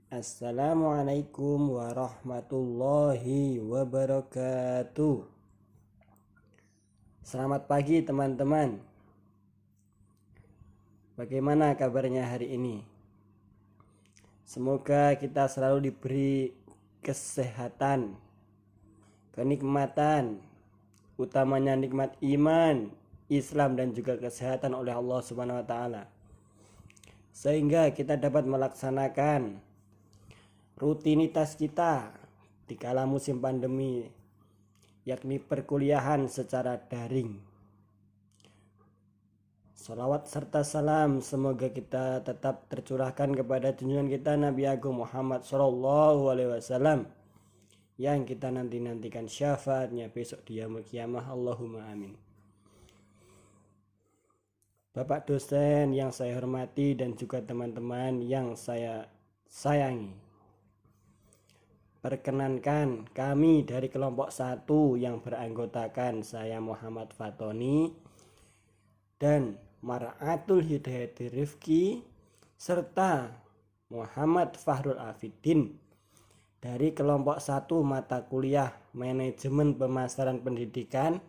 Assalamualaikum warahmatullahi wabarakatuh. Selamat pagi teman-teman. Bagaimana kabarnya hari ini? Semoga kita selalu diberi kesehatan, kenikmatan, utamanya nikmat iman, Islam dan juga kesehatan oleh Allah Subhanahu wa taala. Sehingga kita dapat melaksanakan rutinitas kita di kala musim pandemi, yakni perkuliahan secara daring. Salawat serta salam semoga kita tetap tercurahkan kepada junjungan kita Nabi Agung Muhammad SAW yang kita nantikan syafaatnya besok di yaumul qiyamah. Allahumma amin. Bapak dosen yang saya hormati dan juga teman-teman yang saya sayangi, perkenankan kami dari kelompok 1 yang beranggotakan saya Muhammad Fatoni dan Mar'atul Hidayati Rifki serta Muhammad Fahrul Afidin dari kelompok 1 mata kuliah Manajemen Pemasaran Pendidikan.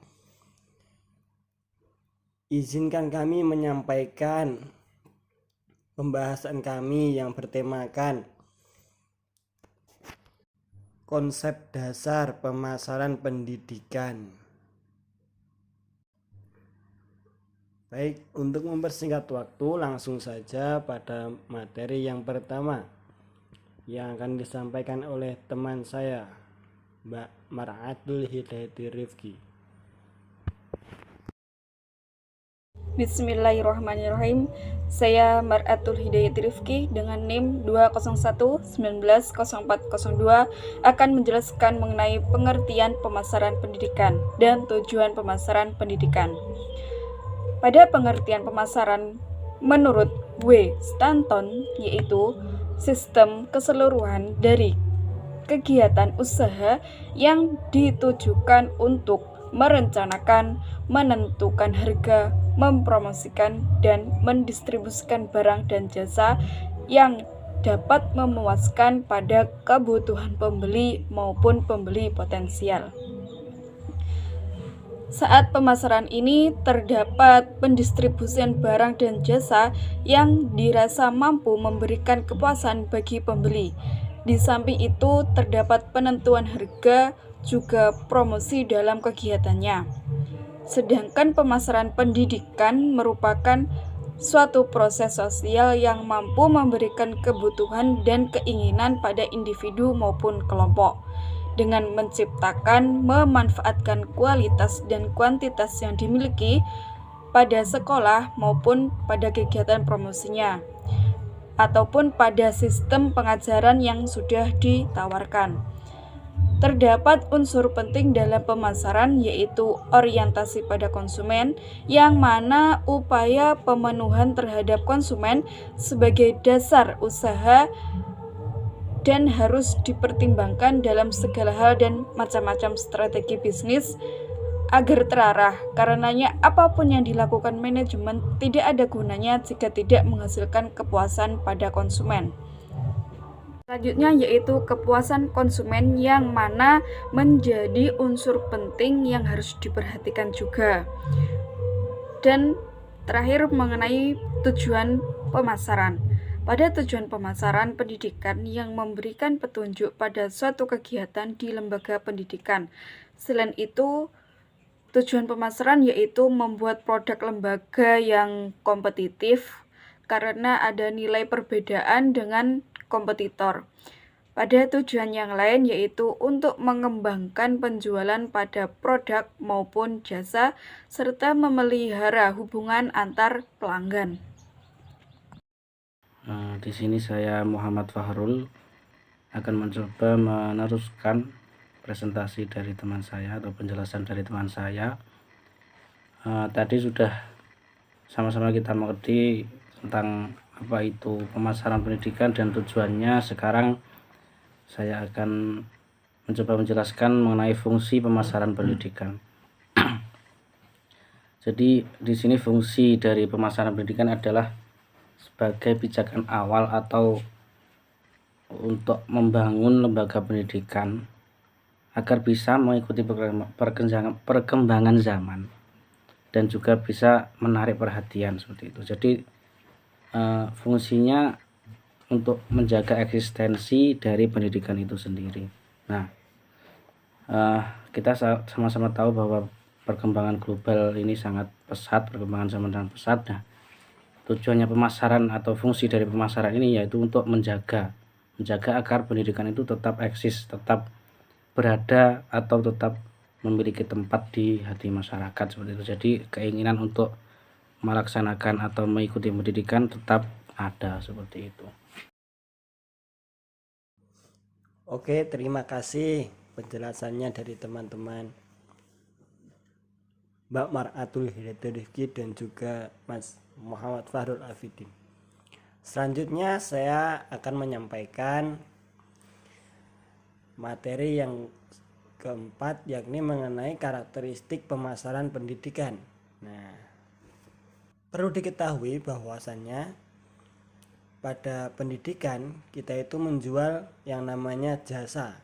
Izinkan kami menyampaikan pembahasan kami yang bertemakan konsep dasar pemasaran pendidikan. Baik, untuk mempersingkat waktu langsung saja pada materi yang pertama yang akan disampaikan oleh teman saya, Mbak Mar'atul Hidayati Rifki. Bismillahirrahmanirrahim. Saya Mar'atul Hidayati Rifki dengan NIM 201-19-0402 akan menjelaskan mengenai pengertian pemasaran pendidikan dan tujuan pemasaran pendidikan. Pada pengertian pemasaran menurut W. Stanton, yaitu sistem keseluruhan dari kegiatan usaha yang ditujukan untuk merencanakan, menentukan harga, mempromosikan, dan mendistribusikan barang dan jasa yang dapat memuaskan pada kebutuhan pembeli maupun pembeli potensial. Saat pemasaran ini terdapat pendistribusian barang dan jasa yang dirasa mampu memberikan kepuasan bagi pembeli. Di samping itu terdapat penentuan harga juga promosi dalam kegiatannya. Sedangkan pemasaran pendidikan merupakan suatu proses sosial yang mampu memberikan kebutuhan dan keinginan pada individu maupun kelompok dengan menciptakan, memanfaatkan kualitas dan kuantitas yang dimiliki pada sekolah maupun pada kegiatan promosinya ataupun pada sistem pengajaran yang sudah ditawarkan. Terdapat unsur penting dalam pemasaran yaitu orientasi pada konsumen, yang mana upaya pemenuhan terhadap konsumen sebagai dasar usaha dan harus dipertimbangkan dalam segala hal dan macam-macam strategi bisnis agar terarah. Karenanya apapun yang dilakukan manajemen tidak ada gunanya jika tidak menghasilkan kepuasan pada konsumen. Selanjutnya yaitu kepuasan konsumen, yang mana menjadi unsur penting yang harus diperhatikan juga. Dan terakhir mengenai tujuan pemasaran. Pada tujuan pemasaran pendidikan yang memberikan petunjuk pada suatu kegiatan di lembaga pendidikan. Selain itu, tujuan pemasaran yaitu membuat produk lembaga yang kompetitif karena ada nilai perbedaan dengan kompetitor. Pada tujuan yang lain yaitu untuk mengembangkan penjualan pada produk maupun jasa serta memelihara hubungan antar pelanggan. Di sini saya Muhammad Fahrul akan mencoba meneruskan presentasi dari teman saya atau penjelasan dari teman saya. Tadi sudah sama-sama kita mengerti tentang apa itu pemasaran pendidikan dan tujuannya. Sekarang saya akan mencoba menjelaskan mengenai fungsi pemasaran pendidikan. Jadi di sini fungsi dari pemasaran pendidikan adalah sebagai pijakan awal atau untuk membangun lembaga pendidikan agar bisa mengikuti perkembangan zaman dan juga bisa menarik perhatian seperti itu. Jadi fungsinya untuk menjaga eksistensi dari pendidikan itu sendiri. Nah, kita sama-sama tahu bahwa perkembangan global ini sangat pesat, perkembangan zaman sangat pesat. Nah, tujuannya pemasaran atau fungsi dari pemasaran ini yaitu untuk menjaga agar pendidikan itu tetap eksis, tetap berada atau tetap memiliki tempat di hati masyarakat seperti itu. Jadi keinginan untuk melaksanakan atau mengikuti pendidikan tetap ada seperti itu. Oke, terima kasih penjelasannya dari teman-teman Mbak Mar'atul Hidayatul Rifki dan juga Mas Muhammad Fahrul Afidin. Selanjutnya saya akan menyampaikan materi yang keempat, yakni mengenai karakteristik pemasaran pendidikan. Nah, perlu diketahui bahwasannya pada pendidikan kita itu menjual yang namanya jasa.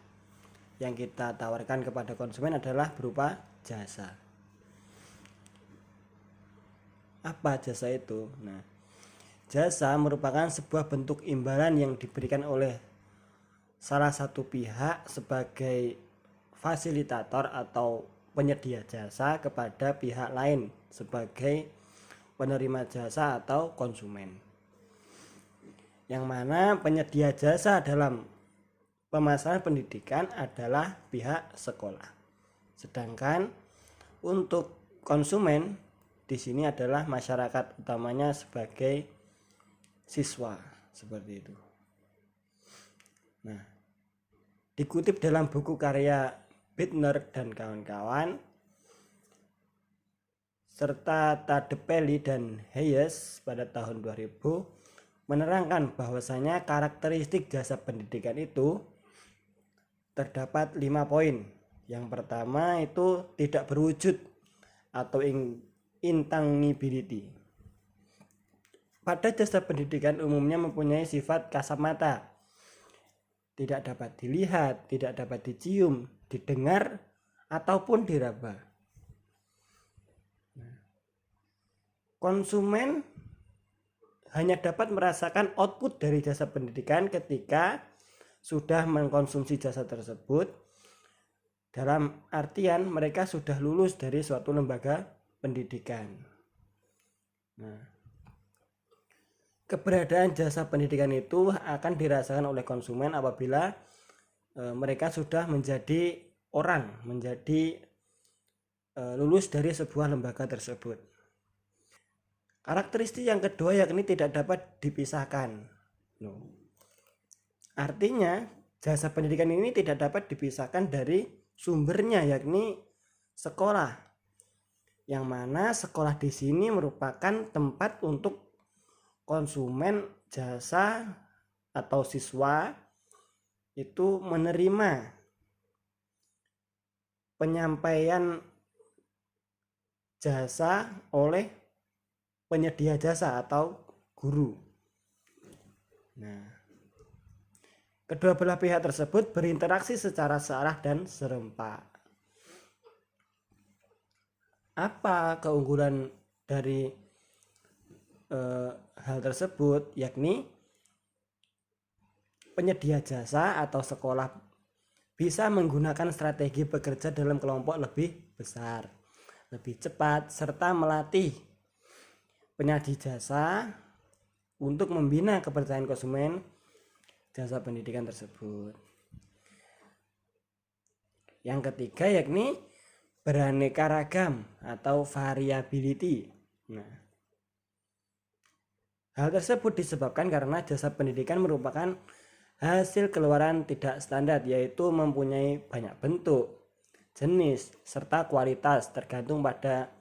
Yang kita tawarkan kepada konsumen adalah berupa jasa. Apa jasa itu? Nah, jasa merupakan sebuah bentuk imbalan yang diberikan oleh salah satu pihak sebagai fasilitator atau penyedia jasa kepada pihak lain sebagai penerima jasa atau konsumen. Yang mana penyedia jasa dalam pemasaran pendidikan adalah pihak sekolah. Sedangkan untuk konsumen di sini adalah masyarakat, utamanya sebagai siswa, seperti itu. Nah, dikutip dalam buku karya Bittner dan kawan-kawan serta Tadepelli dan Hayes pada tahun 2000 menerangkan bahwasanya karakteristik jasa pendidikan itu terdapat 5 poin. Yang pertama itu tidak berwujud atau intangibility. Pada jasa pendidikan umumnya mempunyai sifat kasat mata, tidak dapat dilihat, tidak dapat dicium, didengar, ataupun diraba. Konsumen hanya dapat merasakan output dari jasa pendidikan ketika sudah mengkonsumsi jasa tersebut, dalam artian mereka sudah lulus dari suatu lembaga pendidikan. Nah, keberadaan jasa pendidikan itu akan dirasakan oleh konsumen apabila mereka sudah menjadi lulus dari sebuah lembaga tersebut. Karakteristik yang kedua yakni tidak dapat dipisahkan. Artinya jasa pendidikan ini tidak dapat dipisahkan dari sumbernya, yakni sekolah. Yang mana sekolah di sini merupakan tempat untuk konsumen jasa atau siswa itu menerima penyampaian jasa oleh penyedia jasa atau guru. Nah, kedua belah pihak tersebut berinteraksi secara searah dan serempak. Apa keunggulan dari hal tersebut? Yakni penyedia jasa atau sekolah bisa menggunakan strategi bekerja dalam kelompok lebih besar, lebih cepat, serta melatih penyedia jasa untuk membina kepercayaan konsumen jasa pendidikan tersebut. Yang ketiga yakni beraneka ragam atau variability. Nah, hal tersebut disebabkan karena jasa pendidikan merupakan hasil keluaran tidak standar, yaitu mempunyai banyak bentuk, jenis, serta kualitas tergantung pada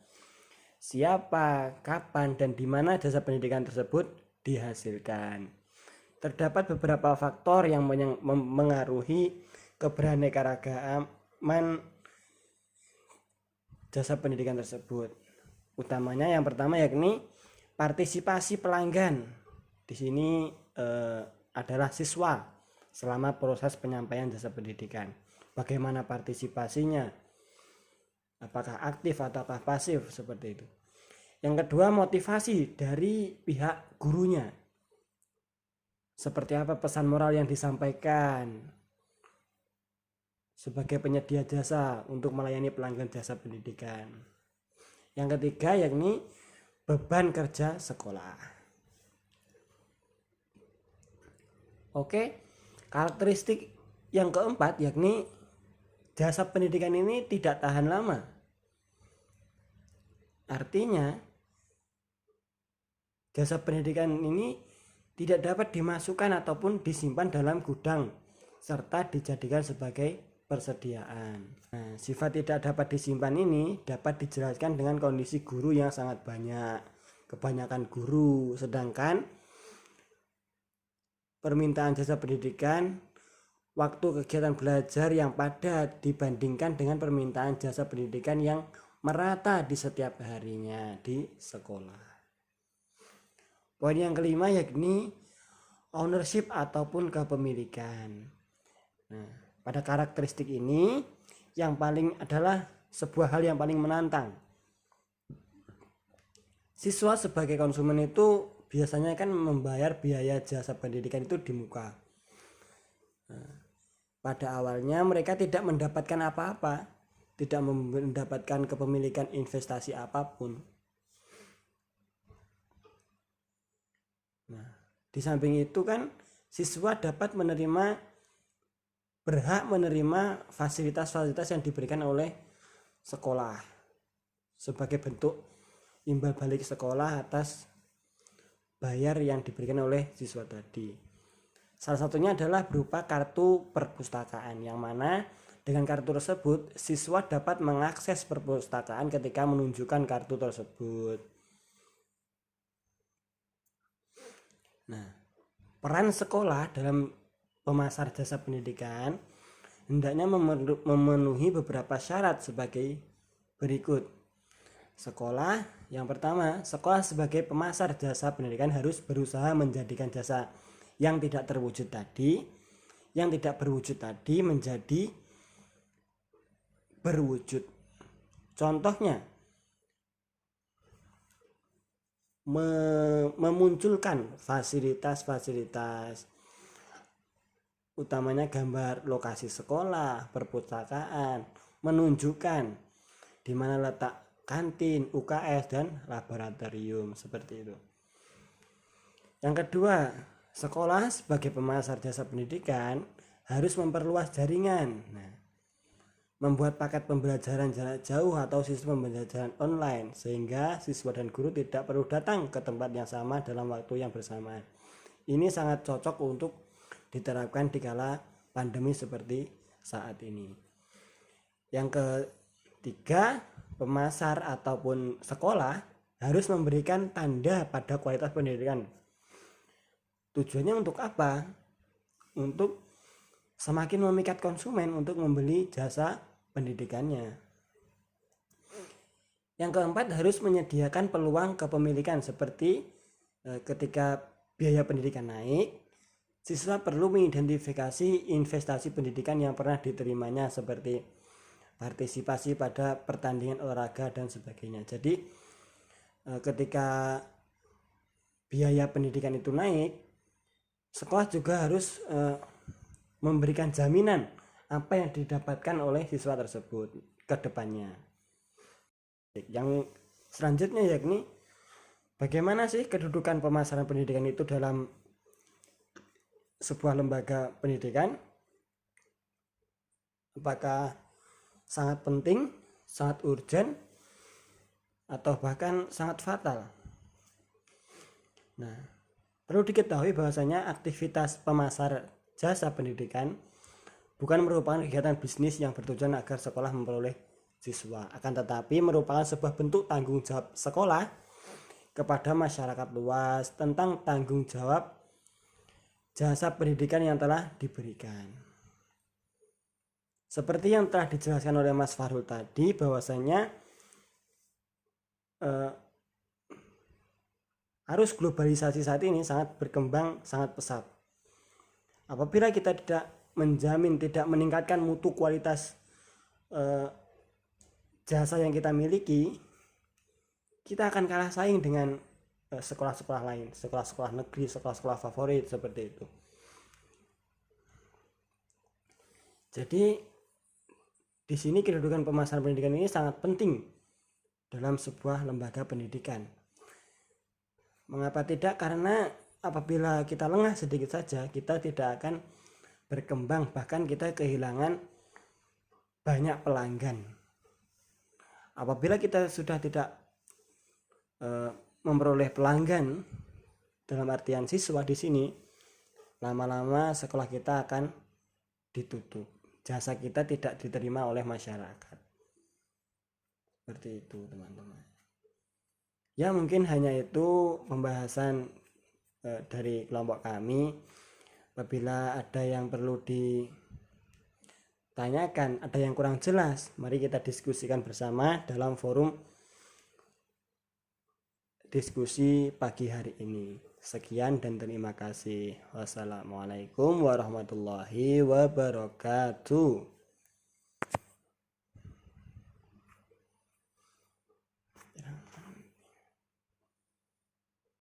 siapa, kapan, dan di mana jasa pendidikan tersebut dihasilkan. Terdapat beberapa faktor yang mengaruhi keberaneka-ragaman jasa pendidikan tersebut. Utamanya yang pertama yakni partisipasi pelanggan. Di sini adalah siswa selama proses penyampaian jasa pendidikan. Bagaimana partisipasinya? Apakah aktif ataukah pasif, seperti itu. Yang kedua, motivasi dari pihak gurunya. Seperti apa pesan moral yang disampaikan sebagai penyedia jasa untuk melayani pelanggan jasa pendidikan. Yang ketiga yakni beban kerja sekolah. Oke, karakteristik yang keempat yakni jasa pendidikan ini tidak tahan lama. Artinya jasa pendidikan ini tidak dapat dimasukkan ataupun disimpan dalam gudang serta dijadikan sebagai persediaan. Nah, sifat tidak dapat disimpan ini dapat dijelaskan dengan kondisi guru yang sangat banyak, kebanyakan guru, sedangkan permintaan jasa pendidikan waktu kegiatan belajar yang padat dibandingkan dengan permintaan jasa pendidikan yang merata di setiap harinya di sekolah. Poin yang kelima yakni ownership ataupun kepemilikan. Nah, pada karakteristik ini yang paling adalah sebuah hal yang paling menantang. Siswa sebagai konsumen itu biasanya kan membayar biaya jasa pendidikan itu di muka. Nah, pada awalnya mereka tidak mendapatkan apa-apa, tidak mendapatkan kepemilikan investasi apapun. Nah, di samping itu kan siswa dapat berhak menerima fasilitas-fasilitas yang diberikan oleh sekolah sebagai bentuk imbal balik sekolah atas bayar yang diberikan oleh siswa tadi. Salah satunya adalah berupa kartu perpustakaan, yang mana dengan kartu tersebut siswa dapat mengakses perpustakaan ketika menunjukkan kartu tersebut. Nah, peran sekolah dalam pemasar jasa pendidikan hendaknya memenuhi beberapa syarat sebagai berikut. Yang pertama, sekolah sebagai pemasar jasa pendidikan harus berusaha menjadikan jasa yang tidak terwujud tadi, yang tidak berwujud tadi menjadi berwujud. Contohnya, memunculkan fasilitas-fasilitas, utamanya gambar lokasi sekolah, perpustakaan, menunjukkan di mana letak kantin, UKS, dan laboratorium, seperti itu. Yang kedua, sekolah sebagai pemasar jasa pendidikan harus memperluas jaringan. Nah, membuat paket pembelajaran jarak jauh atau sistem pembelajaran online sehingga siswa dan guru tidak perlu datang ke tempat yang sama dalam waktu yang bersamaan. Ini sangat cocok untuk diterapkan di kala pandemi seperti saat ini. Yang ketiga, pemasar ataupun sekolah harus memberikan tanda pada kualitas pendidikan. Tujuannya untuk apa? Untuk semakin memikat konsumen untuk membeli jasa pendidikannya. Yang keempat, harus menyediakan peluang kepemilikan seperti ketika biaya pendidikan naik, siswa perlu mengidentifikasi investasi pendidikan yang pernah diterimanya seperti partisipasi pada pertandingan olahraga dan sebagainya. Jadi ketika biaya pendidikan itu naik, sekolah juga harus memberikan jaminan apa yang didapatkan oleh siswa tersebut ke depannya. Yang selanjutnya yakni bagaimana sih kedudukan pemasaran pendidikan itu dalam sebuah lembaga pendidikan? Apakah sangat penting, sangat urgent, atau bahkan sangat fatal? Nah, perlu diketahui bahwasanya aktivitas pemasar jasa pendidikan bukan merupakan kegiatan bisnis yang bertujuan agar sekolah memperoleh siswa, akan tetapi merupakan sebuah bentuk tanggung jawab sekolah kepada masyarakat luas tentang tanggung jawab jasa pendidikan yang telah diberikan. Seperti yang telah dijelaskan oleh Mas Fahrul tadi, bahwasanya arus globalisasi saat ini sangat berkembang, sangat pesat. Apabila kita tidak menjamin, tidak meningkatkan mutu kualitas jasa yang kita miliki, kita akan kalah saing dengan sekolah-sekolah lain, sekolah-sekolah negeri, sekolah-sekolah favorit seperti itu. Jadi di sini kedudukan pemasaran pendidikan ini sangat penting dalam sebuah lembaga pendidikan. Mengapa tidak? Karena apabila kita lengah sedikit saja, kita tidak akan berkembang, bahkan kita kehilangan banyak pelanggan. Apabila kita sudah tidak memperoleh pelanggan, dalam artian siswa di sini, lama-lama sekolah kita akan ditutup, jasa kita tidak diterima oleh masyarakat. Seperti itu teman-teman. Ya mungkin hanya itu pembahasan dari kelompok kami. Apabila ada yang perlu ditanyakan, ada yang kurang jelas, mari kita diskusikan bersama dalam forum diskusi pagi hari ini. Sekian dan terima kasih. Wassalamualaikum warahmatullahi wabarakatuh.